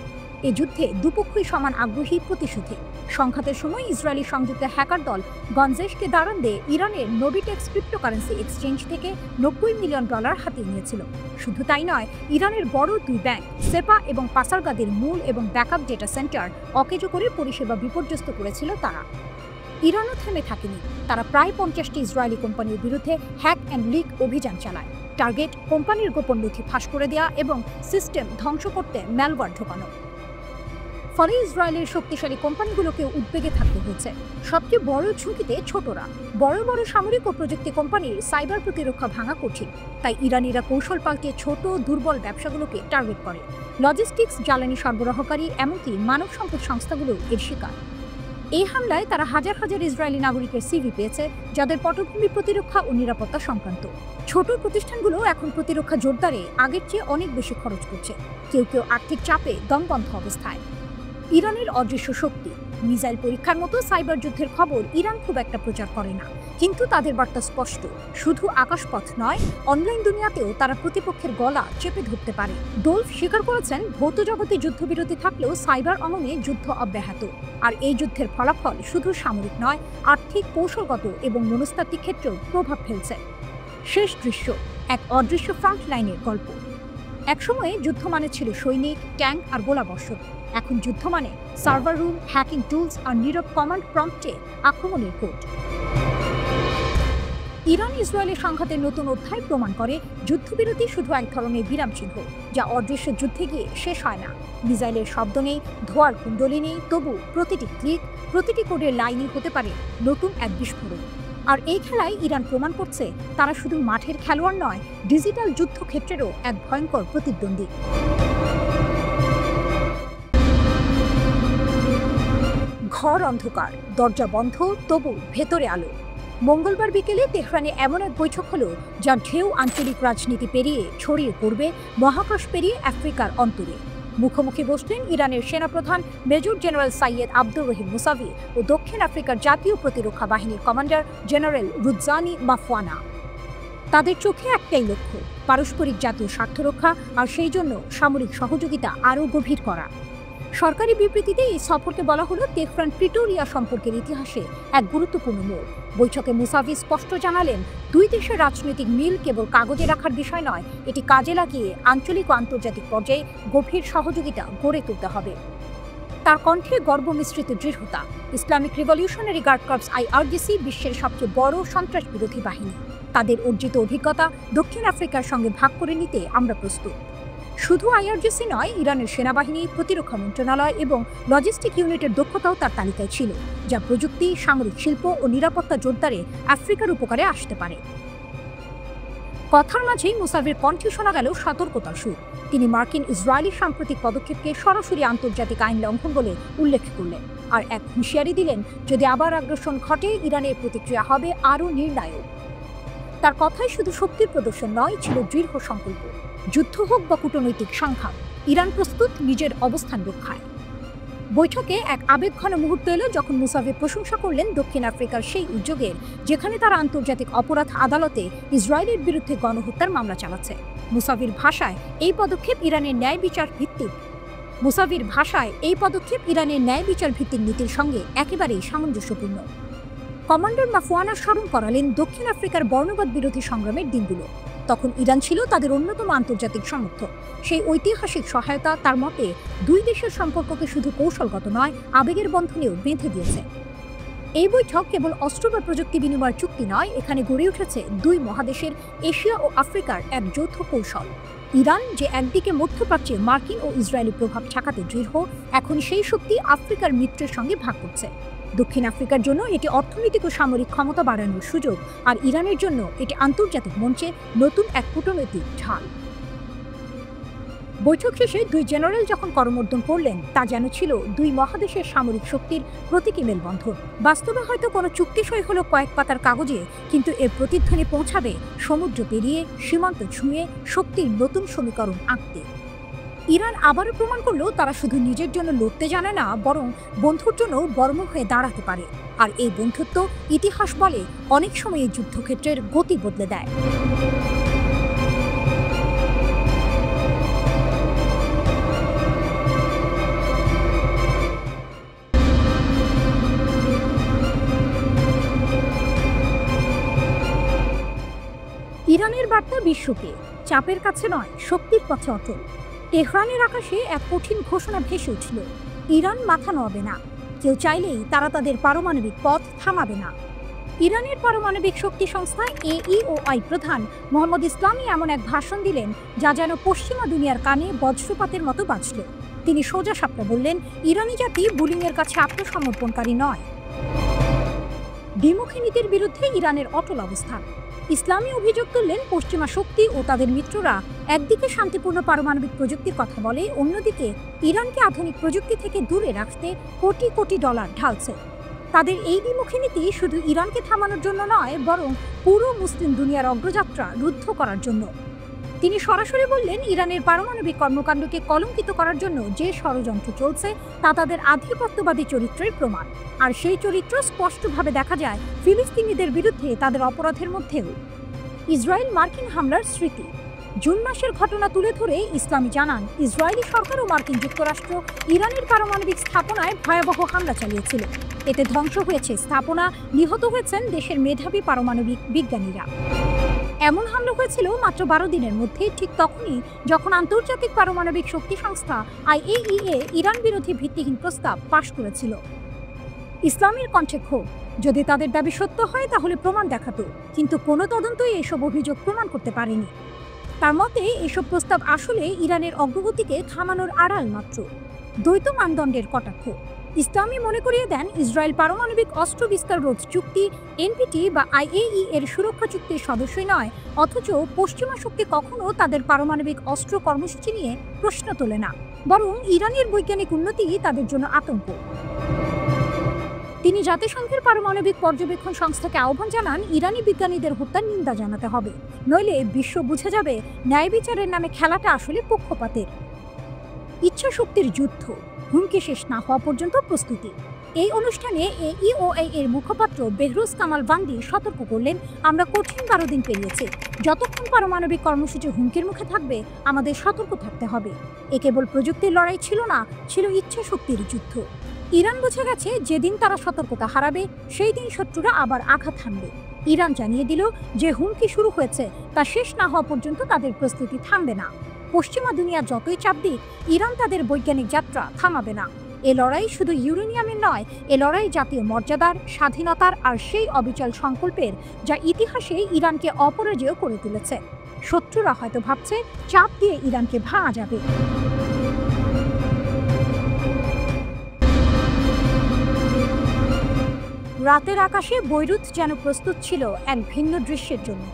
এ যুদ্ধে দুপক্ষই সমান আগ্রহী প্রতিশোধে। সংঘাতের সময় ইসরায়েলি সংযুক্ত হ্যাকার দল গঞ্জেশকে দাঁড়ান দিয়ে ইরানের নোবিটেক্স ক্রিপ্টোকারেন্সি এক্সচেঞ্জ থেকে $90 মিলিয়ন হাতিয়ে নিয়েছিল। শুধু তাই নয়, ইরানের বড় 2 ব্যাংক সেপা এবং পাসারগাদের মূল এবং ব্যাকআপ ডেটা সেন্টার অকেজো করে পরিষেবা বিপর্যস্ত করেছিল তারা। ইরানও থেমে থাকেনি, তারা প্রায় 50টি ইসরায়েলি কোম্পানির বিরুদ্ধে হ্যাক অ্যান্ড লিক অভিযান চালায়। টার্গেট কোম্পানির গোপন নথি ফাঁস করে দেওয়া এবং সিস্টেম ধ্বংস করতে ম্যালওয়্যার ঢোকানো। ফলে ইসরায়েলের শক্তিশালী কোম্পানিগুলোকে উদ্বেগে থাকতে হয়েছে। সবচেয়ে বড় ঝুঁকিতে ছোটরা। বড় বড় সামরিক ও প্রযুক্তি কোম্পানির সাইবার প্রতিরক্ষা ভাঙা কঠিন, তাই ইরানিরা কৌশল পাল্টে ছোট দুর্বল ব্যবসাগুলোকে টার্গেট করে। লজিস্টিক্স, জ্বালানি সরবরাহকারী, এমনকি মানব সম্পদ সংস্থাগুলো এর শিকার। এই হামলায় তারা হাজার হাজার ইসরায়েলি নাগরিকের সিভি পেয়েছে, যাদের পটভূমি প্রতিরক্ষা ও নিরাপত্তা সংক্রান্ত। ছোট প্রতিষ্ঠানগুলো এখন প্রতিরক্ষা জোরদারে আগের চেয়ে অনেক বেশি খরচ করছে, কেউ কেউ আর্থিক চাপে দমবন্ধ অবস্থায়। ইরানের অদৃশ্য শক্তি। মিসাইল পরীক্ষার মতো সাইবার যুদ্ধের খবর ইরান খুব একটা প্রচার করে না, কিন্তু তাদের বার্তা স্পষ্ট। শুধু আকাশপথ নয়, অনলাইন দুনিয়াতেও তারা প্রতিপক্ষের গলা চেপে ধরতে পারে। দোলফ স্বীকার করেছেন, ভৌত জগতে যুদ্ধবিরতি থাকলেও সাইবার অঙ্গনে যুদ্ধ অব্যাহত। আর এই যুদ্ধের ফলাফল শুধু সামরিক নয়, আর্থিক, কৌশলগত এবং মনস্তাত্ত্বিক ক্ষেত্রেও প্রভাব ফেলছে। শেষ দৃশ্য, এক অদৃশ্য ফ্রন্ট লাইনের গল্প। একসময়ে যুদ্ধ মানে ছিল সৈনিক, ট্যাঙ্ক আর গোলাবর্ষণ। এখন যুদ্ধ মানে সার্ভার রুম, হ্যাকিং টুলস আর নীরব কমান্ড প্রম্পটে আক্রমণের কোড। ইরান ইসরায়েলের সংঘাতের নতুন অধ্যায় প্রমাণ করে, যুদ্ধবিরতি শুধু এক ধরনের বিরাম চিহ্ন, যা অদৃশ্য যুদ্ধে গিয়ে শেষ হয় না। মিসাইলের শব্দ নেই, ধোঁয়ার কুণ্ডলী নেই, তবু প্রতিটি ক্লিক, প্রতিটি কোডের লাইনই হতে পারে নতুন এক বিস্ফোরণ। আর এই খেলায় ইরান প্রমাণ করছে, তারা শুধু মাঠের খেলোয়াড় নয়, ডিজিটাল যুদ্ধক্ষেত্রেরও এক ভয়ঙ্কর প্রতিদ্বন্দ্বী। ঘর অন্ধকার, দরজা বন্ধ, তবু ভেতরে আলো। মঙ্গলবার বিকেলে তেহরানে এমন এক বৈঠক হলো, যার ঢেউ আঞ্চলিক রাজনীতি পেরিয়ে ছড়িয়ে পড়বে মহাকাশ পেরিয়ে আফ্রিকার অন্তরে। মুখোমুখি বসলেন ইরানের সেনাপ্রধান major general Syed Abdur Rahim Musavi ও দক্ষিণ আফ্রিকার জাতীয় প্রতিরক্ষা বাহিনীর কমান্ডার জেনারেল রুদজানি মাফওয়ানা। তাদের চোখে একটাই লক্ষ্য, পারস্পরিক জাতীয় স্বার্থ রক্ষা, আর সেই জন্য সামরিক সহযোগিতা আরও গভীর করা। সরকারি বিবৃতিতে এই সফরকে বলা হলো তেহরান প্রিটোরিয়া সম্পর্কের ইতিহাসে এক গুরুত্বপূর্ণ মোড়। বৈঠকে মুসাভি স্পষ্ট জানালেন, দুই দেশের রাজনৈতিক মিল কেবল কাগজে রাখার বিষয় নয়, এটি কাজে লাগিয়ে আঞ্চলিক ও আন্তর্জাতিক পর্যায়ে গভীর সহযোগিতা গড়ে তুলতে হবে। তার কণ্ঠে গর্ব মিশ্রিত দৃঢ়তা। Islamic revolutionary guard corps IRGC বিশ্বের সবচেয়ে বড় সন্ত্রাস বিরোধী বাহিনী। তাদের অর্জিত অভিজ্ঞতা দক্ষিণ আফ্রিকার সঙ্গে ভাগ করে নিতে আমরা প্রস্তুত। শুধু IRGC নয়, ইরানের সেনাবাহিনী, প্রতিরক্ষা মন্ত্রণালয় এবং লজিস্টিক ইউনিটের দক্ষতাও তার তালিকায় ছিল, যা প্রযুক্তি, সামরিক শিল্প ও নিরাপত্তা জোরদারে আফ্রিকার উপকারে আসতে পারে। কথার মাঝেই মুসাভির কণ্ঠে শোনা গেল সতর্কতার সুর। তিনি মার্কিন ইসরায়েলি সাম্প্রতিক পদক্ষেপকে সরাসরি আন্তর্জাতিক আইন লঙ্ঘন বলে উল্লেখ করলেন আর এক হুঁশিয়ারি দিলেন, যদি আবার আগ্রাসন ঘটে ইরানের প্রতিক্রিয়া হবে আরও নির্ণায়ক। তার কথাই শুধু শক্তির প্রদর্শন নয়, ছিল দৃঢ় সংকল্প। যুদ্ধ হোক বা কূটনৈতিক সংঘাত, ইরান প্রস্তুত নিজের অবস্থান রক্ষায়। বৈঠকে এক আবেগঘন মুহূর্ত এলো যখন মুসাভি প্রশংসা করলেন দক্ষিণ আফ্রিকার সেই উদ্যোগের, যেখানে তারা আন্তর্জাতিক অপরাধ আদালতে ইসরায়েলের বিরুদ্ধে গণহত্যার মামলা চালাচ্ছে। মুসাভির ভাষায় এই পদক্ষেপ ইরানের ন্যায় বিচার ভিত্তিক নীতির সঙ্গে একেবারেই সামঞ্জস্যপূর্ণ। কমান্ডার মাফওয়ানা স্মরণ করালেন দক্ষিণ আফ্রিকার বর্ণবাদ বিরোধী সংগ্রামের দিনগুলো। তখন ইরান ছিল তাদের অন্যতম আন্তর্জাতিক সমর্থক। সেই ঐতিহাসিক সহায়তা তার মতে দুই দেশের সম্পর্ককে শুধু কৌশলগত নয়, আবেগের বন্ধনেও বেঁধে দিয়েছে। এই বৈঠক কেবল অস্ত্র বা প্রযুক্তি বিনিময়ের চুক্তি নয়, এখানে গড়ে উঠেছে দুই মহাদেশের, এশিয়া ও আফ্রিকার এক যৌথ কৌশল। ইরান যে একদিকে মধ্যপ্রাচ্যে মার্কিন ও ইসরায়েলি প্রভাব ঠেকাতে দৃঢ়, এখন সেই শক্তি আফ্রিকার মিত্রের সঙ্গে ভাগ করছে। দক্ষিণ আফ্রিকার জন্য এটি অর্থনৈতিক ও সামরিক ক্ষমতা বাড়ানোর সুযোগ, আর ইরানের জন্য এটি আন্তর্জাতিক মঞ্চে নতুন এক কূটনৈতিক ঢাল। বৈঠক শেষে দুই জেনারেল যখন করমর্দন করলেন, তা যেন ছিল দুই মহাদেশের সামরিক শক্তির প্রতীকী মেলবন্ধন। বাস্তবে হয়তো কোনো চুক্তি সই হলো কয়েক পাতার কাগজে, কিন্তু এর প্রতিধ্বনি পৌঁছাবে সমুদ্র পেরিয়ে, সীমান্ত ছুঁয়ে, শক্তির নতুন সমীকরণ আঁকতে। ইরান আবারও প্রমাণ করলো তারা শুধু নিজের জন্য লড়তে জানে না, বরং বন্ধুর জন্য বর্ম হয়ে দাঁড়াতে পারে। আর এই বন্ধুত্ব, ইতিহাস বলে, অনেক সময় এই যুদ্ধক্ষেত্রের গতি বদলে দেয়। ইরানের বার্তা বিশ্বকে, চাপের কাছে নয়, শক্তির পথে অটল। তেহরানের আকাশে এক কঠিন ঘোষণা ভেসে উঠল, ইরান মাথা নোয়াবে না, কেউ চাইলেই তারা তাদের পারমাণবিক পথ থামাবে না। ইরানের পারমাণবিক শক্তি সংস্থা AEOI প্রধান মোহাম্মদ ইসলামি এমন এক ভাষণ দিলেন যা যেন পশ্চিমা দুনিয়ার কানে বজ্রপাতের মতো বাজল। তিনি সোজা সাপটা বললেন, ইরানি জাতি বুলিংয়ের কাছে আত্মসমর্পণকারী নয়। দ্বিমুখী নীতির বিরুদ্ধে ইরানের অটল অবস্থান। ইসলামী অভিযোগ তুললেন, পশ্চিমা শক্তি ও তাদের মিত্ররা একদিকে শান্তিপূর্ণ পারমাণবিক প্রযুক্তির কথা বলে, অন্যদিকে ইরানকে আধুনিক প্রযুক্তি থেকে দূরে রাখতে কোটি কোটি ডলার ঢালছে। তাদের এই দ্বিমুখী নীতি শুধু ইরানকে থামানোর জন্য নয়, বরং পুরো মুসলিম দুনিয়ার অগ্রযাত্রা রুদ্ধ করার জন্য। তিনি সরাসরি বললেন, ইরানের পারমাণবিক কর্মকাণ্ডকে কলঙ্কিত করার জন্য যে ষড়যন্ত্র চলছে তা তাদের আধিপত্যবাদী চরিত্রের প্রমাণ। আর সেই চরিত্র স্পষ্টভাবে দেখা যায় ফিলিস্তিনিদের বিরুদ্ধে তাদের অপরাধের মধ্যেও। ইসরায়েল মার্কিন হামলার স্মৃতি। জুন মাসের ঘটনা তুলে ধরে ইসলামি জানান, ইসরায়েলি সরকার ও মার্কিন যুক্তরাষ্ট্র ইরানের পারমাণবিক স্থাপনায় ভয়াবহ হামলা চালিয়েছিল। এতে ধ্বংস হয়েছে স্থাপনা, নিহত হয়েছেন দেশের মেধাবী পারমাণবিক বিজ্ঞানীরা। এমন হামলা হয়েছিল মাত্র 12 দিনের মধ্যে, ঠিক তখনই যখন আন্তর্জাতিক পারমাণবিক শক্তি সংস্থা IAEA ইরান বিরোধী ভিত্তিহীন প্রস্তাব পাশ করেছিল। ইসলামের কণ্ঠে ক্ষোভ, যদি তাদের দাবি সত্য হয় তাহলে প্রমাণ দেখাতো, কিন্তু কোনো তদন্তই এসব অভিযোগ প্রমাণ করতে পারেনি। তার মতে এসব প্রস্তাব আসলে ইরানের অগ্রগতিকে থামানোর আড়াল মাত্র, দ্বৈত মানদণ্ডের কটাক্ষ। ইসলামী মনে করিয়ে দেন, ইসরায়েল পারমাণবিক অস্ত্র বিস্তার রোধ চুক্তি NPT বা IAEA এর সুরক্ষা চুক্তির সদস্যই নয়, অথচ পশ্চিমা শক্তি কখনো তাদের পারমাণবিক অস্ত্র কর্মসূচি নিয়ে প্রশ্ন তোলে না, বরং ইরানের বৈজ্ঞানিক উন্নতি তাদের জন্য আতঙ্ক। তিনি জাতিসংঘের পারমাণবিক পর্যবেক্ষণ সংস্থাকে আহ্বান জানান, ইরানি বিজ্ঞানীদের হত্যার নিন্দা জানাতে হবে, নইলে বিশ্ব বুঝে যাবে ন্যায় বিচারের নামে খেলাটা আসলে পক্ষপাতের। ইচ্ছা শক্তির যুদ্ধ, হুমকি শেষ না হওয়া পর্যন্ত প্রস্তুতি। এই অনুষ্ঠানে AEOI এর মুখপাত্র বেহরুজ কামাল বান্দি সতর্ক করলেন, আমরা কঠিন 12 দিন পেরিয়েছি, যতক্ষণ পারমাণবিক কর্মসূচি হুমকির মুখে থাকবে আমাদের সতর্ক থাকতে হবে। এ কেবল প্রযুক্তির লড়াই ছিল না, ছিল ইচ্ছা শক্তির যুদ্ধ। ইরান বুঝে গেছে, যেদিন তারা সতর্কতা হারাবে সেই দিন শত্রুরা আবার আঘাত হানবে। ইরান জানিয়ে দিল, যে হুমকি শুরু হয়েছে তা শেষ না হওয়া পর্যন্ত তাদের প্রস্তুতি থামবে না। পশ্চিমা দুনিয়া যতই চাপ দিক, ইরান তাদের বৈজ্ঞানিক যাত্রা থামাবে না। এ লড়াই শুধু ইউরেনিয়ামের নয়, এ লড়াই জাতীয় মর্যাদার, স্বাধীনতার আর সেই অবিচল সংকল্পের যা ইতিহাসে ইরানকে অপরাজেয় করে তুলেছে। শত্রুরা হয়তো ভাবছে চাপ দিয়ে ইরানকে ভাঙা যাবে। রাতের আকাশে বৈরুত যেন প্রস্তুত ছিল এক ভিন্ন দৃশ্যের জন্য।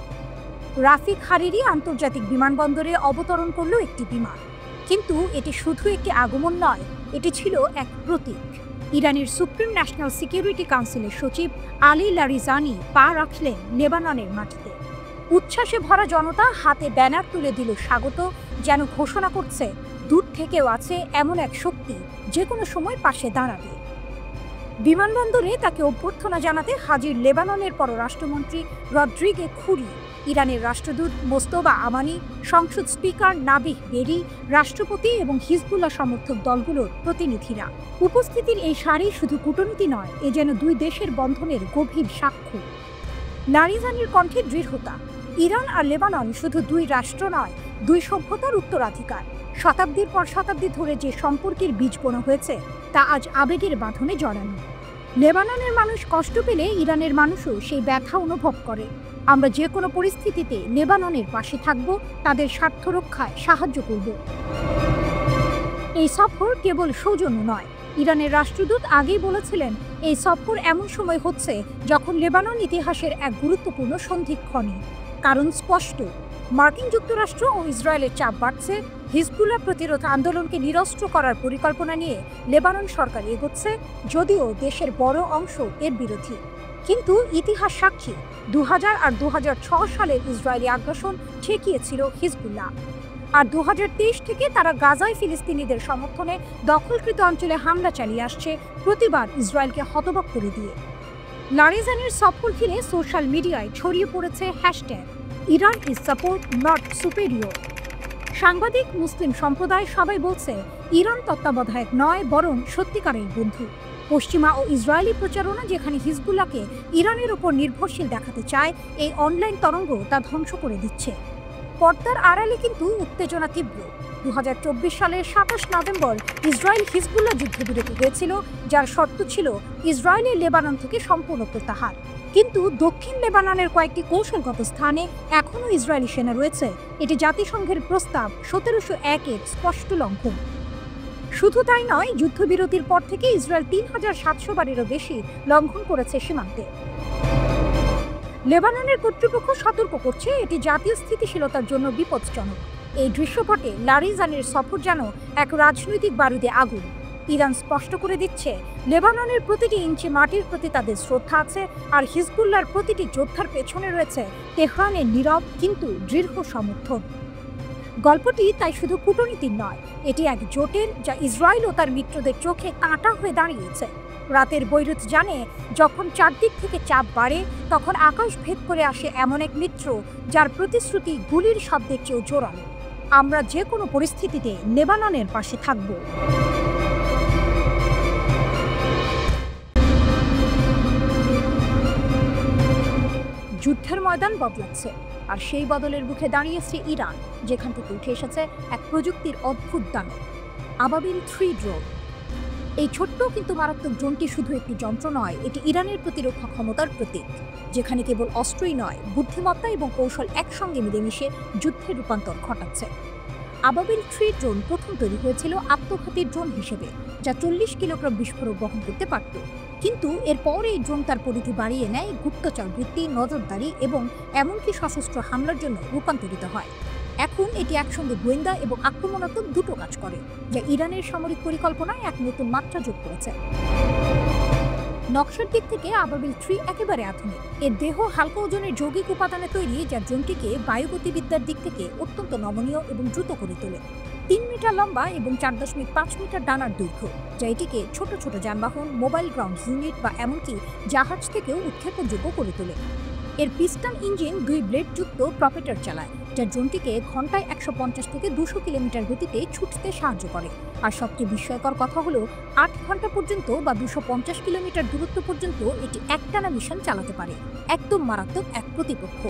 রাফিক হারিরি আন্তর্জাতিক বিমানবন্দরে অবতরণ করল একটি বিমান, কিন্তু এটি শুধু একটি আগমন নয়, এটি ছিল এক প্রতীক। ইরানের সুপ্রিম ন্যাশনাল সিকিউরিটি কাউন্সিলের সচিব আলী লারিজানি পা রাখলেন লেবাননের মাটিতে। উচ্ছ্বাসে ভরা জনতা হাতে ব্যানার তুলে দিল স্বাগত, যেন ঘোষণা করছে দূর থেকেও আছে এমন এক শক্তি যে কোনো সময় পাশে দাঁড়াবে। বিমানবন্দরে তাকে অভ্যর্থনা জানাতে হাজির লেবাননের পররাষ্ট্রমন্ত্রী রদ্রিগে খুরি, ইরানের রাষ্ট্রদূত মোস্তফা আমানি, সংসদ স্পিকার নাবিহ বেরি, রাষ্ট্রপতি এবং হিজবুল্লাহ সমর্থক দলগুলোর প্রতিনিধিরা। উপস্থিতির এই সারি শুধু কূটনীতি নয়, এ যেন দুই দেশের বন্ধনের গভীর সাক্ষ্য। লারিজানির কণ্ঠে দৃঢ়তা। ইরান আর লেবানন শুধু দুই রাষ্ট্র নয়, দুই সভ্যতার উত্তরাধিকার। শতাব্দীর পর শতাব্দী ধরে যে সম্পর্কের বীজ বোনা হয়েছে তা আজ আবেগের বাঁধনে জড়ানো। লেবাননের মানুষ কষ্ট পেলে ইরানের মানুষও সেই ব্যথা অনুভব করে। আমরা যে কোনো পরিস্থিতিতে লেবাননের পাশে থাকব, তাদের স্বার্থ রক্ষায় সাহায্য করব। এই সফর কেবল সৌজন্য নয়। ইরানের রাষ্ট্রদূত আগেই বলেছিলেন, এই সফর এমন সময় হচ্ছে যখন লেবানন ইতিহাসের এক গুরুত্বপূর্ণ সন্ধিক্ষণে। কারণ স্পষ্ট, মার্কিন যুক্তরাষ্ট্র ও ইসরায়েলের চাপ বাড়ছে। হিজবুল্লাহ প্রতিরোধ আন্দোলনকে নিরস্ত্র করার পরিকল্পনা নিয়ে লেবানন সরকার এগোচ্ছে, যদিও দেশের বড় অংশ এর বিরোধী। কিন্তু ইতিহাস সাক্ষী, 2000 আর 2006 সালের ইসরায়েলি আগ্রাসন ঠেকিয়েছিল হিজবুল্লাহ। আর 2023 থেকে তারা গাজায় ফিলিস্তিনিদের সমর্থনে দখলকৃত অঞ্চলে হামলা চালিয়ে আসছে, প্রতিবার ইসরায়েলকে হতবাক করে দিয়ে। লারিজানির সফর ঘিরে সোশ্যাল মিডিয়ায় ছড়িয়ে পড়েছে hashtag Iran is support not superior. সাংবাদিক, মুসলিম সম্প্রদায় সবাই বলছে ইরান তত্ত্বাবধায়ক নয়, বরং সত্যিকারের বন্ধু। পশ্চিমা ও ইসরায়েলি প্রচারণা যেখানে হিজবুল্লাহকে ইরানের উপর নির্ভরশীল দেখাতে চায়, এই অনলাইন তরঙ্গ তা ধ্বংস করে দিচ্ছে। পর্দার আড়ালে কিন্তু উত্তেজনা তীব্র। 2024 সালের 27 নভেম্বর ইসরায়েল হিজবুল্লাহ যুদ্ধবিরতি হয়েছিল, যার শর্ত ছিল ইসরায়েলের লেবানন থেকে সম্পূর্ণ প্রত্যাহার। কিন্তু দক্ষিণ লেবাননের কয়েকটি কৌশলগত স্থানে এখনও ইসরায়েলি সেনা রয়েছে। এটি জাতিসংঘের প্রস্তাব 1701-এর স্পষ্ট লঙ্ঘন। শুধু তাই নয়, যুদ্ধবিরতির পর থেকে ইসরায়েল 3700 বারেরও বেশি লঙ্ঘন করেছে সীমান্তে। লেবাননের কর্তৃপক্ষ সতর্ক করছে, এটি জাতীয় স্থিতিশীলতার জন্য বিপজ্জনক। এই দৃশ্যপটে লারিজানির সফর যেন এক রাজনৈতিক বারুদে আগুন। ইরান স্পষ্ট করে দিচ্ছে, লেবাননের প্রতিটি ইঞ্চি মাটির প্রতি তাদের শ্রদ্ধা আছে, আর হিজবুল্লাহর প্রতিটি যোদ্ধার পেছনে রয়েছে তেহরানের নীরব কিন্তু দৃঢ় সমর্থন। গল্পটি তাই শুধু কূটনীতির নয়, এটি এক জোটের, যা ইসরায়েল ও তার মিত্রদের চোখে কাঁটা হয়ে দাঁড়িয়েছে। রাতের বৈরুত জানে, যখন চারদিক থেকে চাপ বাড়ে, তখন আকাশ ভেদ করে আসে এমন এক মিত্র যার প্রতিশ্রুতি গুলির শব্দের চেয়েও জোরালো। আমরা যে কোনো পরিস্থিতিতে লেবাননের পাশে থাকব। যুদ্ধের ময়দান বদলাচ্ছে, আর সেই বদলের মুখে দাঁড়িয়েছে ইরান, যেখান থেকে উঠে এসেছে এক প্রযুক্তির অদ্ভুত দানব, আবাবিল 3 ড্রোন। এই ছোট্ট কিন্তু মারাত্মক ড্রোনটি শুধু একটি যন্ত্র নয়, এটি ইরানের প্রতিরক্ষা ক্ষমতার প্রতীক, যেখানে কেবল অস্ত্রই নয়, বুদ্ধিমত্তা এবং কৌশল একসঙ্গে মিলেমিশে যুদ্ধের রূপান্তর ঘটাচ্ছে। আবাবিল 3 ড্রোন প্রথম তৈরি হয়েছিল আত্মঘাতী ড্রোন হিসেবে, যা 40 কিলোগ্রাম বিস্ফোরক বহন করতে পারত। কিন্তু এরপর এই ড্রোন তার পরিধি বাড়িয়ে নেয়, গুপ্তচর বৃত্তি, নজরদারি এবং এমনকি সশস্ত্র হামলার জন্য রূপান্তরিত হয়। এখন এটি একসঙ্গে গোয়েন্দা এবং আক্রমণাত্মক দুটো কাজ করে, যা ইরানের সামরিক পরিকল্পনায় এক নতুন মাত্রা যোগ করেছে। নকশার দিক থেকে আবাবিল 3 একেবারে আধুনিক। এর দেহ হালকা ওজনের যৌগিক উপাদানে তৈরি, যা ড্রোনটিকে বায়ুগতিবিদ্যার দিক থেকে অত্যন্ত নমনীয় এবং দ্রুত করে তোলে। 3 মিটার লম্বা এবং 4.5 মিটার ডানার দৈর্ঘ্য, যা এটিকে ছোট ছোট যানবাহন, মোবাইল গ্রাউন্ড ইউনিট বা এমনকি জাহাজ থেকেও উৎক্ষেপণযোগ্য করে তোলে। এর পিস্টন ইঞ্জিন 2 ব্লেডযুক্ত প্রপেটর চালায়, যা ড্রোনটিকে ঘন্টায় 150 থেকে 200 কিলোমিটার গতিতে ছুটতে সাহায্য করে। আর সবচেয়ে বিস্ময়কর কথা হলো, 8 ঘন্টা পর্যন্ত বা 250 কিলোমিটার দূরত্ব পর্যন্ত এটি একটানা মিশন চালাতে পারে। একদম মারাত্মক এক প্রতিপক্ষ।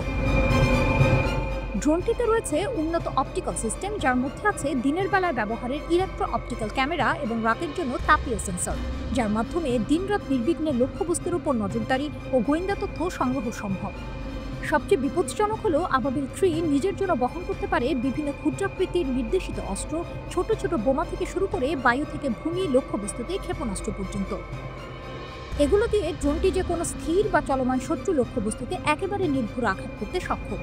ড্রোনটিতে রয়েছে উন্নত অপটিক্যাল সিস্টেম, যার মধ্যে আছে দিনের বেলায় ব্যবহারের ইলেকট্রো অপটিক্যাল ক্যামেরা এবং রাতের জন্য তাপীয় সেন্সর, যার মাধ্যমে দিনরাত নির্বিঘ্নে লক্ষ্যবস্তুর উপর নজরদারি ও গোয়েন্দা তথ্য সংগ্রহ সম্ভব। সবচেয়ে বিপজ্জনক হলো, আবাবিল 3 নিজের জন্য বহন করতে পারে বিভিন্ন ক্ষুদ্রাকৃতির নির্দেশিত অস্ত্র, ছোট ছোট বোমা থেকে শুরু করে বায়ু থেকে ভূমি লক্ষ্যবস্তুতে ক্ষেপণাস্ত্র পর্যন্ত। এগুলো দিয়ে ড্রোনটি যে কোনো স্থির বা চলমান শত্রু লক্ষ্যবস্তুতে একেবারে নির্ভুল আঘাত করতে সক্ষম।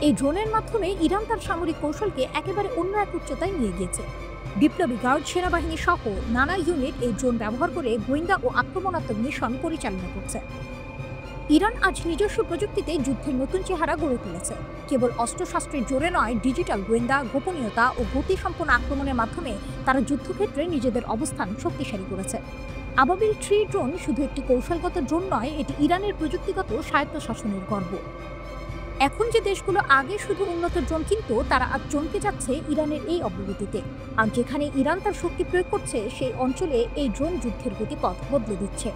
এই ড্রোনের মাধ্যমে ইরান তার সামরিক কৌশলকে একেবারে অন্য এক উচ্চতায় নিয়ে গিয়েছে। বিপ্লবী গার্ড সেনাবাহিনী সহ নানা ইউনিট এই ড্রোন ব্যবহার করে গোয়েন্দা ও আক্রমণাত্মক মিশন পরিচালনা করছে। ইরান আজ নিজস্ব প্রযুক্তিতে যুদ্ধের নতুন চেহারা গড়ে তুলেছে। কেবল অস্ত্রশস্ত্রের জোরে নয়, ডিজিটাল গোয়েন্দা, গোপনীয়তা ও গতিসম্পন্ন আক্রমণের মাধ্যমে তারা যুদ্ধক্ষেত্রে নিজেদের অবস্থান শক্তিশালী করেছে। আবাবিল 3 ড্রোন শুধু একটি কৌশলগত ড্রোন নয়, এটি ইরানের প্রযুক্তিগত স্বায়ত্তশাসনের গর্ব। এখন যে দেশগুলো আগে শুধু উন্নত ড্রোন কিনত, তারা আজ চমকে যাচ্ছে ইরানের এই অগ্রগতিতে। আর যেখানে ইরান তার শক্তি প্রয়োগ করছে, সেই অঞ্চলে এই ড্রোন যুদ্ধের গতিপথ বদলে দিচ্ছে।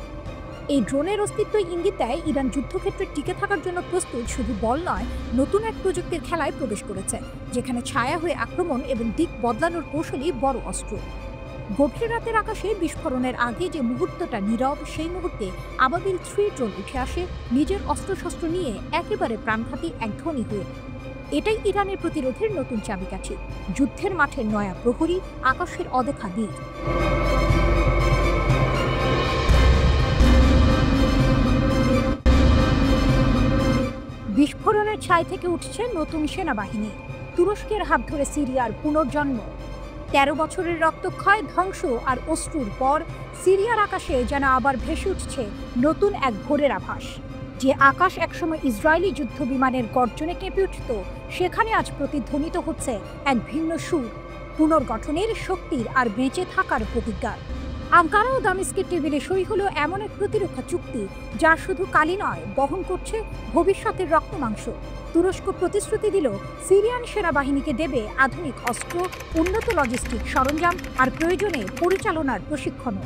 এই ড্রোনের অস্তিত্বই ইঙ্গিত দেয় ইরান যুদ্ধক্ষেত্রে টিকে থাকার জন্য প্রস্তুত, শুধু বল নয়, নতুন এক প্রযুক্তির খেলায় প্রবেশ করেছে, যেখানে ছায়া হয়ে আক্রমণ এবং দিক বদলানোর কৌশলই বড় অস্ত্র। গভীর রাতের আকাশে বিস্ফোরণের আগে যে মুহূর্তটা নীরব, সেই মুহূর্তে আবাবিল 3 ড্রোন উঠে আসে নিজের অস্ত্রশস্ত্র নিয়ে, একেবারে প্রাণঘাতী এক ধ্বনি হয়ে। এটাই ইরানের প্রতিরোধের নতুন চাবিকাঠি, যুদ্ধের মাঠের নয়া প্রহরী, আকাশের অদেখা দিক। বিস্ফোরণের ছাই থেকে উঠছে নতুন সেনাবাহিনী, তুরস্কের হাত ধরে সিরিয়ার পুনর্জন্ম। 13 বছরের রক্তক্ষয়, ধ্বংস আর অশ্রুর পর সিরিয়ার আকাশে যেন আবার ভেসে উঠছে নতুন এক ভোরের আভাস। যে আকাশ একসময় ইসরায়েলি যুদ্ধ বিমানের গর্জনে কেঁপে উঠত, সেখানে আজ প্রতিধ্বনিত হচ্ছে এক ভিন্ন সুর, পুনর্গঠনের, শক্তির আর বেঁচে থাকার প্রতিজ্ঞার। আঙ্কারা ও দামেস্কের টেবিলে সই হলো এমন এক প্রতিরক্ষা চুক্তি, যা শুধু কালি নয়, বহন করছে ভবিষ্যতের রক্তমাংস। তুরস্ক প্রতিশ্রুতি দিল সিরিয়ান সেনাবাহিনীকে দেবে আধুনিক অস্ত্র, উন্নত লজিস্টিক সরঞ্জাম আর প্রয়োজনে পরিচালনার প্রশিক্ষণও।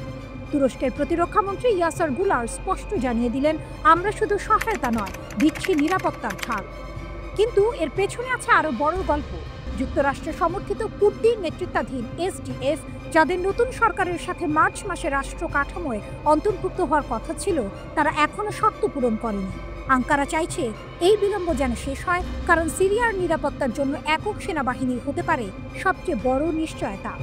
তুরস্কের প্রতিরক্ষামন্ত্রী ইয়াসার গুলার স্পষ্ট জানিয়ে দিলেন, আমরা শুধু সহায়তা নয়, দিচ্ছি নিরাপত্তার ছাড়। কিন্তু এর পেছনে আছে আরও বড় গল্প। যুক্তরাষ্ট্রের সমর্থিত কুর্দির নেতৃত্বাধীন এসডিএফ, যাদের নতুন সরকারের সাথে মার্চ মাসে রাষ্ট্র কাঠামোয় অন্তর্ভুক্ত হওয়ার কথা ছিল, তারা এখনো শর্ত পূরণ করেনি। আঙ্কারা চাইছে এই বিলম্ব যেন শেষ হয়, কারণ সিরিয়ার নিরাপত্তার জন্য একক সেনাবাহিনী হতে পারে সবচেয়ে বড় নিশ্চয়তা।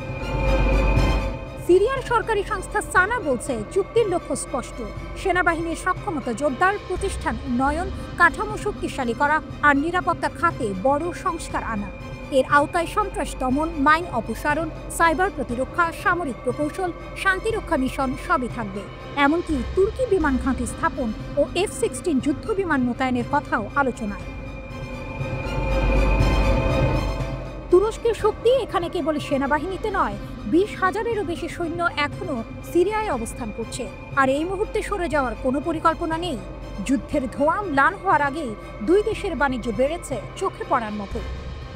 সিরিয়ার সরকারি সংস্থা সানা বলছে, চুক্তির লক্ষ্য স্পষ্ট, সেনাবাহিনীর সক্ষমতা জোরদার, প্রতিষ্ঠান উন্নয়ন, কাঠামো শক্তিশালী করা আর নিরাপত্তা খাতে বড় সংস্কার আনা। এর আওতায় সন্ত্রাস দমন, মাইন অপসারণ, সাইবার প্রতিরক্ষা, সামরিক প্রকৌশল, শান্তিরক্ষা মিশন সবই থাকবে। এমনকি তুর্কি বিমান ঘাঁটি স্থাপন ও F-16 যুদ্ধ বিমান মোতায়েনের কথাও আলোচনায়। তুরস্কের শক্তি এখানে কেবল সেনাবাহিনীতে নয়, 20,000-এরও বেশি সৈন্য এখনও সিরিয়ায় অবস্থান করছে, আর এই মুহূর্তে সরে যাওয়ার কোনো পরিকল্পনা নেই। যুদ্ধের ধোঁয়া ম্লান হওয়ার আগেই দুই দেশের বাণিজ্য বেড়েছে চোখে পড়ার মতো।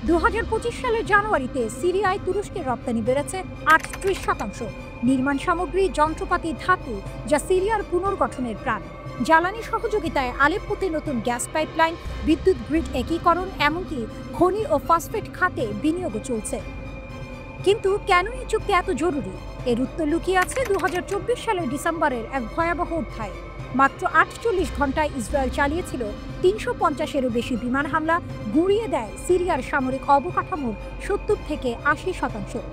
2025 সালের জানুয়ারিতে সিরিয়ায় তুরস্কের রপ্তানি বেড়েছে 38%। নির্মাণ সামগ্রী, যন্ত্রপাতি, ধাতু, যা সিরিয়ার পুনর্গঠনের প্রাণ। জ্বালানি সহযোগিতায় আলেপ্পোতে নতুন গ্যাস পাইপলাইন, বিদ্যুৎ গ্রিড একীকরণ, এমনকি খনি ও ফসফেট খাতে বিনিয়োগও চলছে। কিন্তু কেন এই চুক্তি এত জরুরি? এর উত্তর লুকিয়ে আছে 2024 সালের ডিসেম্বরের এক ভয়াবহ অধ্যায়। মাত্র 48 ঘন্টায় ইসরায়েল চালিয়েছিল 350-এরও বেশি বিমান হামলা, গুঁড়িয়ে দেয় সিরিয়ার সামরিক অবকাঠামোর 70 থেকে 80%।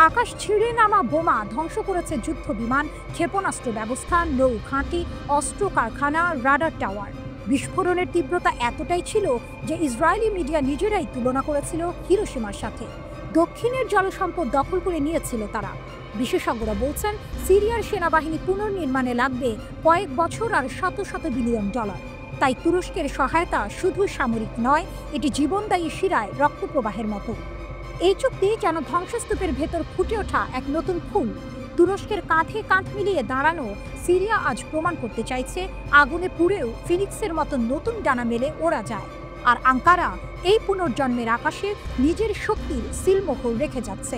আকাশ ছিঁড়ে নামা বোমা ধ্বংস করেছে যুদ্ধ বিমান, ক্ষেপণাস্ত্র ব্যবস্থা, নৌ ঘাঁটি, অস্ত্র কারখানা, রাডার টাওয়ার। বিস্ফোরণের তীব্রতা এতটাই ছিল যে ইসরায়েলি মিডিয়া নিজেরাই তুলনা করেছিল হিরোশিমার সাথে। দক্ষিণের জলসম্পদ দখল করে নিয়েছিল তারা। বিশেষজ্ঞরা বলছেন, সিরিয়ার সেনাবাহিনী পুনর্নির্মাণে লাগবে কয়েক বছর আর শত শত বিলিয়ন ডলার। তাই তুরস্কের সহায়তা শুধু সামরিক নয়, এটি জীবনদায়ী শিরায় রক্তপ্রবাহের মতো। এই চুক্তি যেন ধ্বংসস্তূপের ভেতর ফুটে ওঠা এক নতুন ফুল। তুরস্কের কাঁধে কাঁধ মিলিয়ে দাঁড়ানো সিরিয়া আজ প্রমাণ করতে চাইছে, আগুনে পুড়েও ফিনিক্সের মতো নতুন ডানা মেলে ওড়া যায়। আর আঙ্কারা এই পুনর্জন্মের আকাশে নিজের শক্তির সিলমোহর রেখে যাচ্ছে।